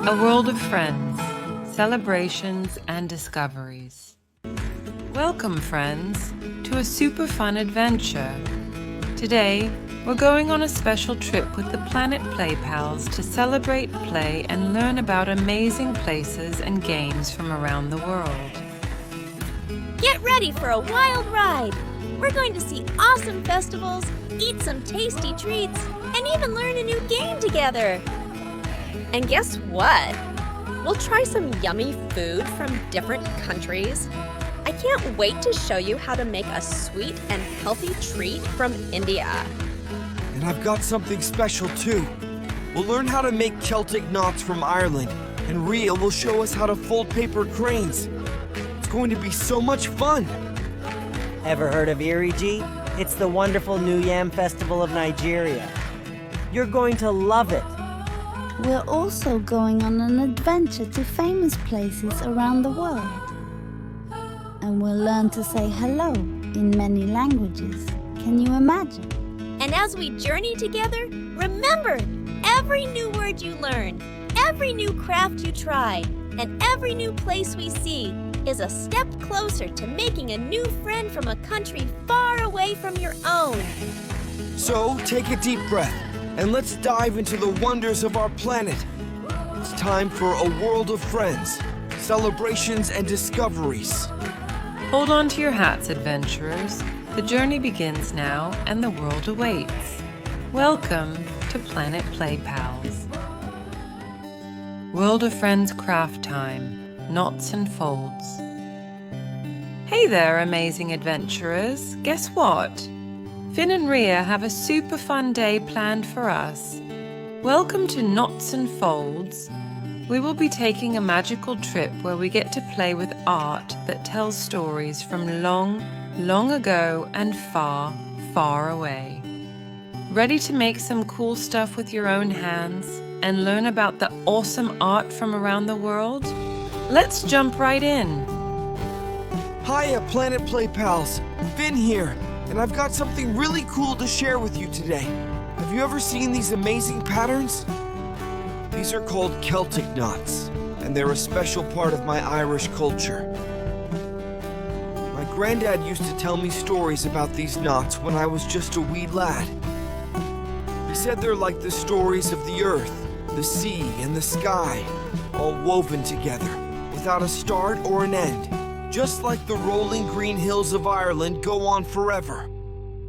A world of friends, celebrations, and discoveries. Welcome, friends, to a super fun adventure. Today, we're going on a special trip with the Planet Play Pals to celebrate, play, and learn about amazing places and games from around the world. Get ready for a wild ride! We're going to see awesome festivals, eat some tasty treats, and even learn a new game together. And guess what? We'll try some yummy food from different countries. I can't wait to show you how to make a sweet and healthy treat from India. And I've got something special too. We'll learn how to make Celtic knots from Ireland, and Ria will show us how to fold paper cranes. It's going to be so much fun! Ever heard of Iriji? It's the wonderful New Yam Festival of Nigeria. You're going to love it. We're also going on an adventure to famous places around the world. And we'll learn to say hello in many languages. Can you imagine? And as we journey together, remember, every new word you learn, every new craft you try, and every new place we see is a step closer to making a new friend from a country far away from your own. So, take a deep breath, and let's dive into the wonders of our planet. It's time for a world of friends, celebrations, and discoveries. Hold on to your hats, adventurers. The journey begins now, and the world awaits. Welcome to Planet Play Pals. World of Friends Craft Time. Knots and folds. Hey there, amazing adventurers. Guess what? Finn and Ria have a super fun day planned for us. Welcome to Knots and Folds. We will be taking a magical trip where we get to play with art that tells stories from long, long ago and far, far away. Ready to make some cool stuff with your own hands and learn about the awesome art from around the world? Let's jump right in. Hiya, Planet Play Pals. Finn here, and I've got something really cool to share with you today. Have you ever seen these amazing patterns? These are called Celtic knots, and they're a special part of my Irish culture. My granddad used to tell me stories about these knots when I was just a wee lad. He said they're like the stories of the earth, the sea, and the sky, all woven together, without a start or an end, just like the rolling green hills of Ireland go on forever.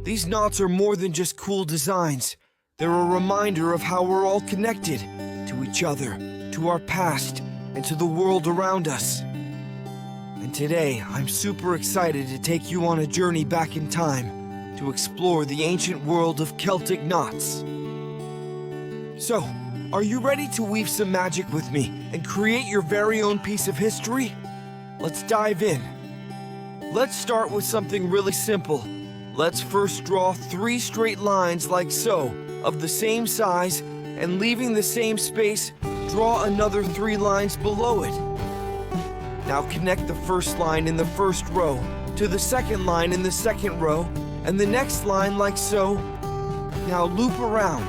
These knots are more than just cool designs. They're a reminder of how we're all connected to each other, to our past, and to the world around us. And today, I'm super excited to take you on a journey back in time to explore the ancient world of Celtic knots. So, are you ready to weave some magic with me and create your very own piece of history? Let's dive in. Let's start with something really simple. Let's first draw 3 straight lines like so, of the same size, and leaving the same space, draw another 3 lines below it. Now connect the first line in the first row to the second line in the second row, and the next line like so. Now loop around.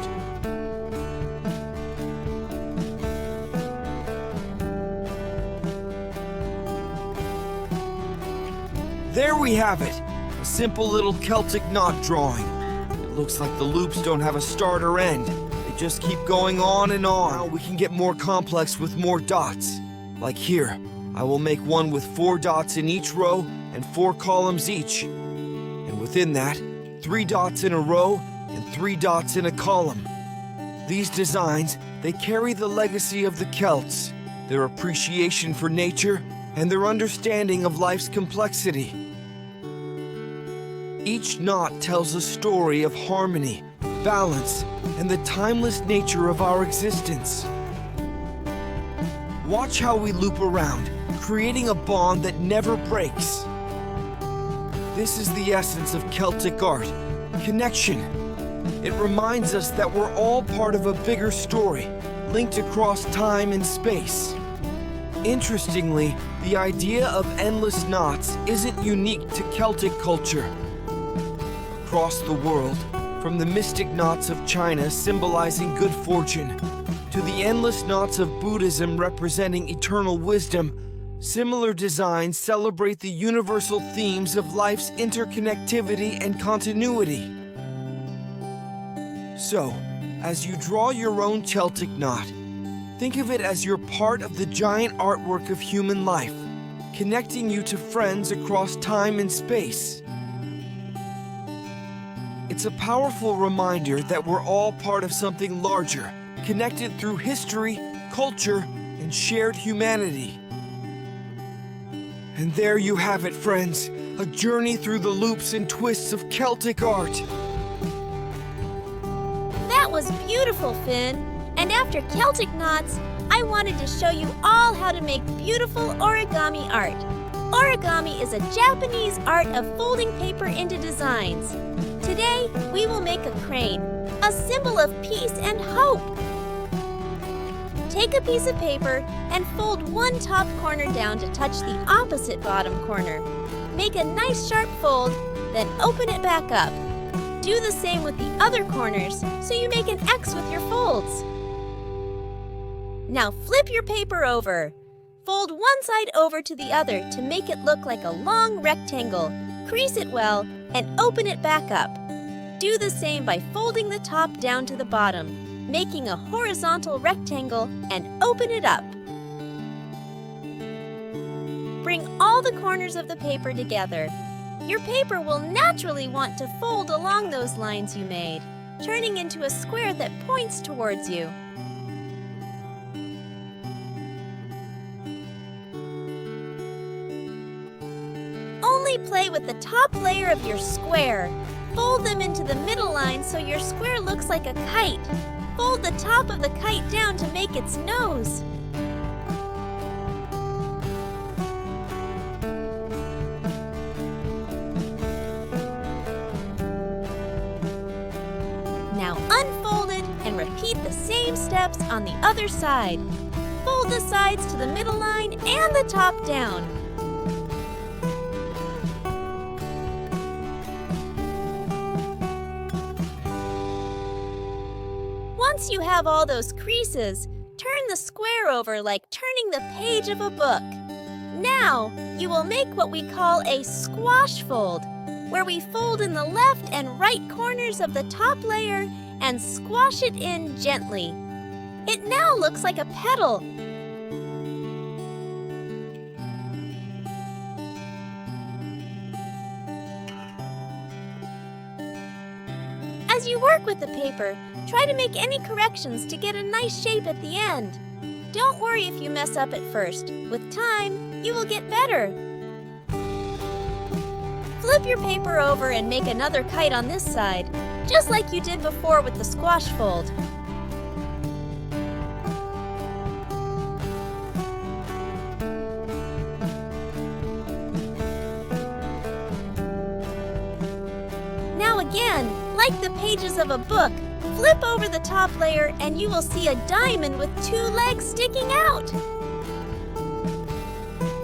There we have it, a simple little Celtic knot drawing. It looks like the loops don't have a start or end. They just keep going on and on. Now we can get more complex with more dots. Like here, I will make one with 4 dots in each row and 4 columns each. And within that, 3 dots in a row and 3 dots in a column. These designs, they carry the legacy of the Celts, their appreciation for nature, and their understanding of life's complexity. Each knot tells a story of harmony, balance, and the timeless nature of our existence. Watch how we loop around, creating a bond that never breaks. This is the essence of Celtic art, connection. It reminds us that we're all part of a bigger story, linked across time and space. Interestingly, the idea of endless knots isn't unique to Celtic culture. Across the world, from the mystic knots of China symbolizing good fortune, To the endless knots of Buddhism representing eternal wisdom, similar designs celebrate the universal themes of life's interconnectivity and continuity. So, as you draw your own Celtic knot, think of it as you're part of the giant artwork of human life, connecting you to friends across time and space. It's a powerful reminder that we're all part of something larger, connected through history, culture, and shared humanity. And there you have it, friends, a journey through the loops and twists of Celtic art. That was beautiful, Finn. And after Celtic knots, I wanted to show you all how to make beautiful origami art. Origami is a Japanese art of folding paper into designs. Today, we will make a crane, a symbol of peace and hope. Take a piece of paper and fold one top corner down to touch the opposite bottom corner. Make a nice sharp fold, then open it back up. Do the same with the other corners, so you make an X with your folds. Now flip your paper over. Fold one side over to the other to make it look like a long rectangle. Crease it well and open it back up. Do the same by folding the top down to the bottom, making a horizontal rectangle and open it up. Bring all the corners of the paper together. Your paper will naturally want to fold along those lines you made, turning into a square that points towards you. Only play with the top layer of your square. Fold them into the middle line so your square looks like a kite. Fold the top of the kite down to make its nose. Now unfold it and repeat the same steps on the other side. Fold the sides to the middle line and the top down. Once you have all those creases, turn the square over like turning the page of a book. Now, you will make what we call a squash fold, where we fold in the left and right corners of the top layer and squash it in gently. It now looks like a petal. As you work with the paper, try to make any corrections to get a nice shape at the end. Don't worry if you mess up at first. With time, you will get better. Flip your paper over and make another kite on this side, just like you did before with the squash fold. Now again, like the pages of a book, flip over the top layer and you will see a diamond with two legs sticking out.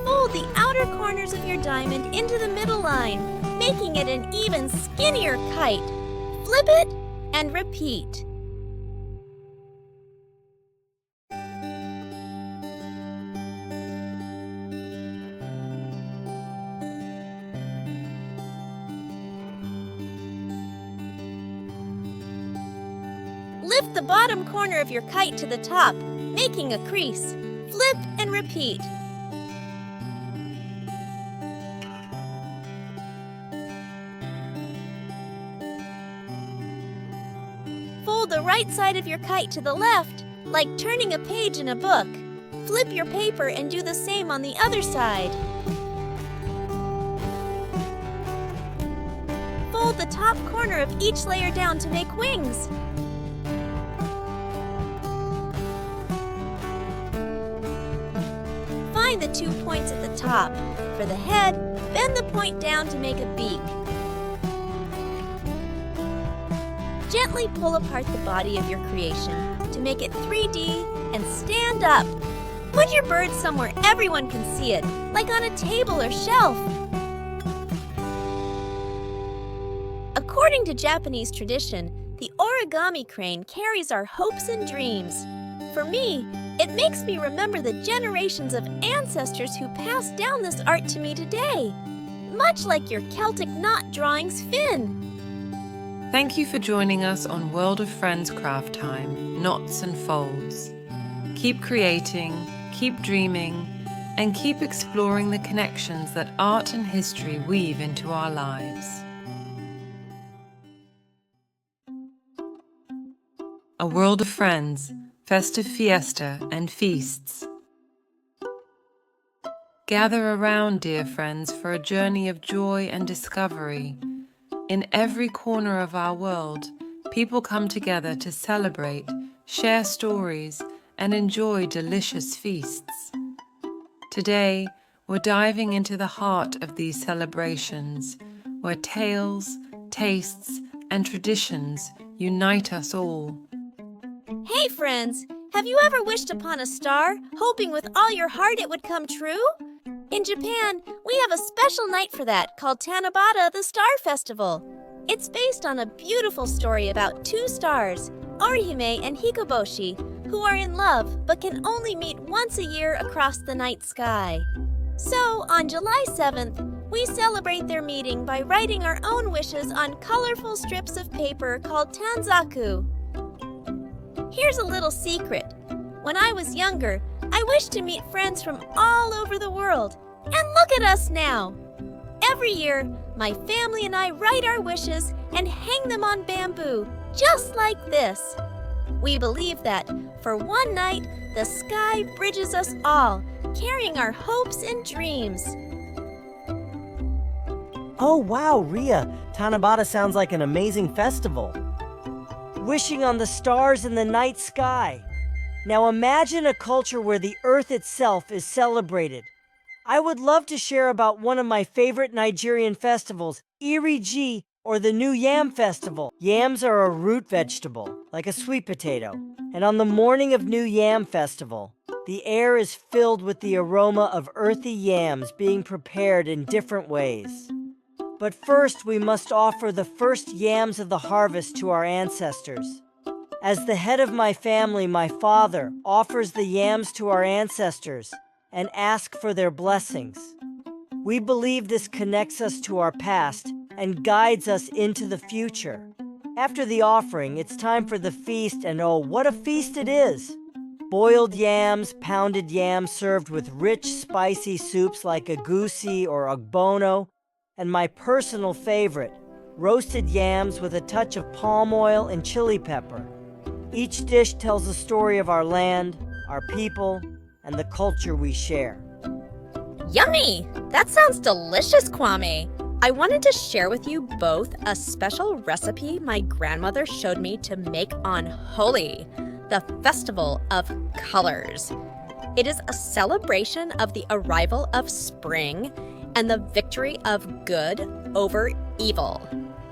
Fold the outer corners of your diamond into the middle line, making it an even skinnier kite. Flip it and repeat. Lift the bottom corner of your kite to the top, making a crease. Flip and repeat. Fold the right side of your kite to the left, like turning a page in a book. Flip your paper and do the same on the other side. Fold the top corner of each layer down to make wings. Find the 2 points at the top. For the head, bend the point down to make a beak. Gently pull apart the body of your creation to make it 3D and stand up. Put your bird somewhere everyone can see it, like on a table or shelf. According to Japanese tradition, the origami crane carries our hopes and dreams. For me, it makes me remember the generations of ancestors who passed down this art to me today, much like your Celtic knot drawings, Finn. Thank you for joining us on World of Friends Craft Time, Knots and Folds. Keep creating, keep dreaming, and keep exploring the connections that art and history weave into our lives. A World of Friends, Festive Fiesta and Feasts. Gather around, dear friends, for a journey of joy and discovery. In every corner of our world, people come together to celebrate, share stories, and enjoy delicious feasts. Today, we're diving into the heart of these celebrations, where tales, tastes, and traditions unite us all. Hey friends, have you ever wished upon a star, hoping with all your heart it would come true? In Japan, we have a special night for that called Tanabata, the Star Festival. It's based on a beautiful story about two stars, Orihime and Hikoboshi, who are in love but can only meet once a year across the night sky. So, on July 7th, we celebrate their meeting by writing our own wishes on colorful strips of paper called tanzaku. Here's a little secret. When I was younger, I wished to meet friends from all over the world. And look at us now! Every year, my family and I write our wishes and hang them on bamboo, just like this. We believe that, for one night, the sky bridges us all, carrying our hopes and dreams. Oh wow, Ria, Tanabata sounds like an amazing festival. Wishing on the stars in the night sky. Now imagine a culture where the earth itself is celebrated. I would love to share about one of my favorite Nigerian festivals, Iri-ji, or the New Yam Festival. Yams are a root vegetable, like a sweet potato. And on the morning of New Yam Festival, the air is filled with the aroma of earthy yams being prepared in different ways. But first, we must offer the first yams of the harvest to our ancestors. As the head of my family, my father offers the yams to our ancestors and asks for their blessings. We believe this connects us to our past and guides us into the future. After the offering, it's time for the feast, and oh, what a feast it is! Boiled yams, pounded yams served with rich, spicy soups like egusi or ogbono, and my personal favorite, roasted yams with a touch of palm oil and chili pepper. Each dish tells a story of our land, our people, and the culture we share. Yummy! That sounds delicious, Kwame. I wanted to share with you both a special recipe my grandmother showed me to make on Holi, the Festival of Colors. It is a celebration of the arrival of spring and the victory of good over evil.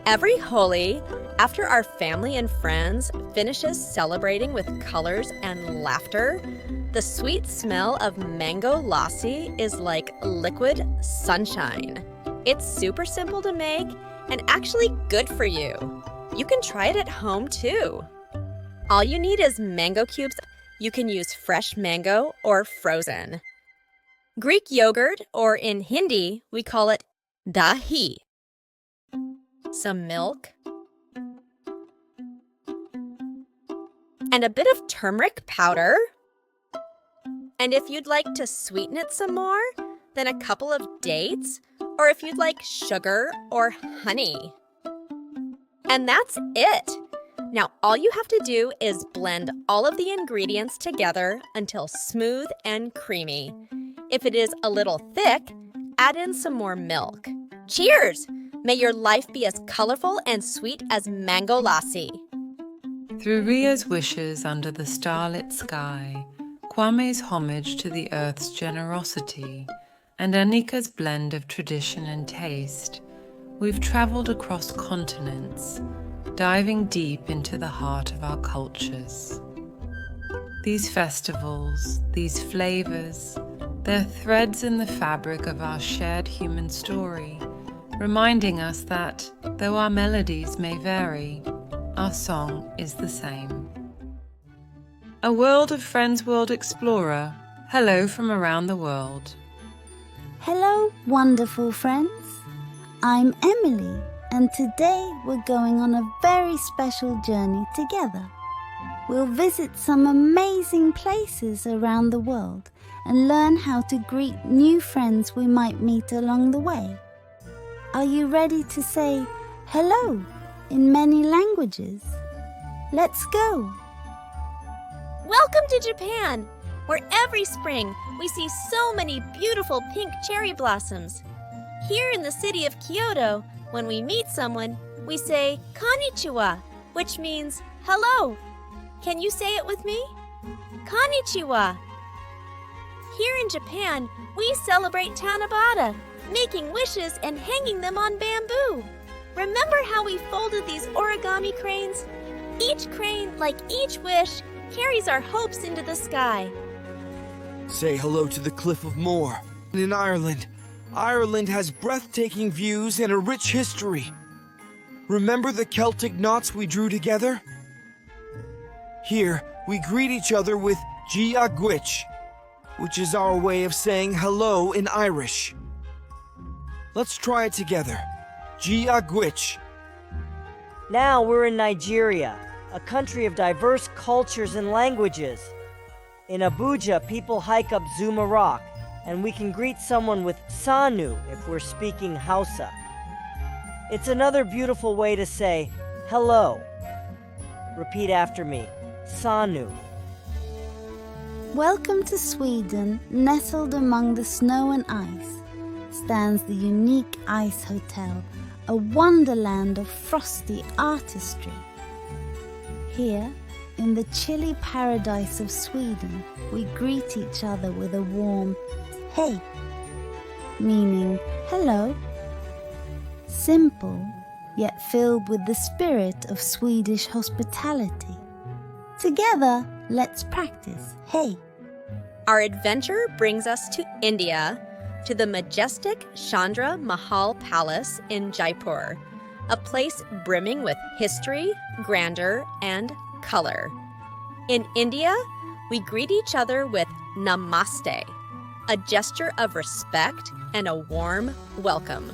Every Holi, after our family and friends finishes celebrating with colors and laughter, the sweet smell of Mango Lassi is like liquid sunshine. It's super simple to make and actually good for you. You can try it at home too. All you need is mango cubes. You can use fresh mango or frozen. Greek yogurt, or in Hindi, we call it dahi. Some milk, and a bit of turmeric powder. And if you'd like to sweeten it some more, then a couple of dates, or if you'd like sugar or honey. And that's it. Now all you have to do is blend all of the ingredients together until smooth and creamy. If it is a little thick, add in some more milk. Cheers! May your life be as colorful and sweet as Mango Lassi. Through Ria's wishes under the starlit sky, Kwame's homage to the earth's generosity, and Anika's blend of tradition and taste, we've traveled across continents, diving deep into the heart of our cultures. These festivals, these flavors, they're threads in the fabric of our shared human story, reminding us that, though our melodies may vary, our song is the same. A World of Friends World Explorer. Hello from around the world. Hello, wonderful friends. I'm Emily, and today we're going on a very special journey together. We'll visit some amazing places around the world and learn how to greet new friends we might meet along the way. Are you ready to say hello in many languages? Let's go! Welcome to Japan, where every spring we see so many beautiful pink cherry blossoms. Here in the city of Kyoto, when we meet someone, we say konnichiwa, which means hello. Can you say it with me? Konnichiwa. Here in Japan, we celebrate Tanabata, making wishes and hanging them on bamboo. Remember how we folded these origami cranes? Each crane, like each wish, carries our hopes into the sky. Say hello to the Cliff of Moher. In Ireland, Ireland has breathtaking views and a rich history. Remember the Celtic knots we drew together? Here, we greet each other with Gia Gwich, which is our way of saying hello in Irish. Let's try it together. Gia Gwich. Now we're in Nigeria, a country of diverse cultures and languages. In Abuja, people hike up Zuma Rock, and we can greet someone with Sanu if we're speaking Hausa. It's another beautiful way to say hello. Repeat after me. Sanu. Welcome to Sweden, nestled among the snow and ice, stands the unique Ice Hotel, a wonderland of frosty artistry. Here, in the chilly paradise of Sweden, we greet each other with a warm "Hey," meaning hello. Simple, yet filled with the spirit of Swedish hospitality. Together, let's practice "Hey." Our adventure brings us to India, to the majestic Chandra Mahal Palace in Jaipur, a place brimming with history, grandeur, and color. In India, we greet each other with Namaste, a gesture of respect and a warm welcome.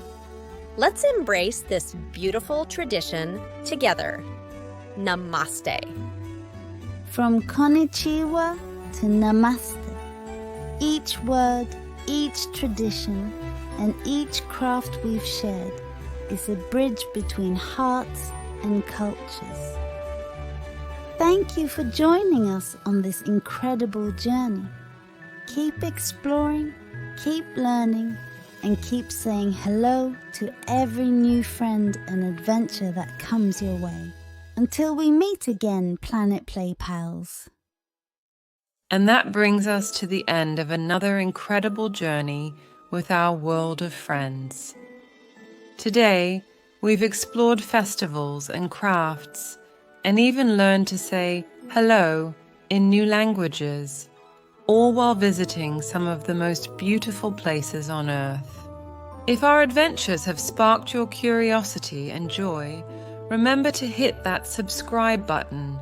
Let's embrace this beautiful tradition together. Namaste. From konnichiwa to namaste, each word, each tradition, and each craft we've shared is a bridge between hearts and cultures. Thank you for joining us on this incredible journey. Keep exploring, keep learning, and keep saying hello to every new friend and adventure that comes your way. Until we meet again, Planet Play Pals. And that brings us to the end of another incredible journey with our world of friends. Today, we've explored festivals and crafts, and even learned to say hello in new languages, all while visiting some of the most beautiful places on Earth. If our adventures have sparked your curiosity and joy, remember to hit that subscribe button.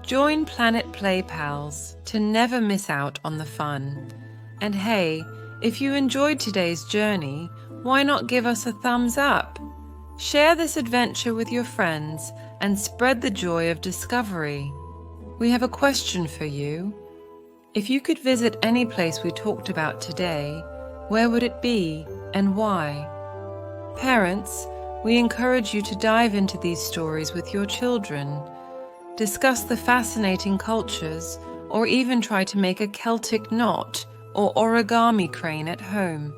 Join Planet Play Pals to never miss out on the fun. And hey, if you enjoyed today's journey, why not give us a thumbs up? Share this adventure with your friends and spread the joy of discovery. We have a question for you. If you could visit any place we talked about today, where would it be and why? Parents, we encourage you to dive into these stories with your children. Discuss the fascinating cultures, or even try to make a Celtic knot or origami crane at home.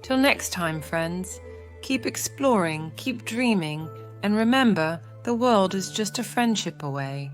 Till next time, friends, keep exploring, keep dreaming, and remember, the world is just a friendship away.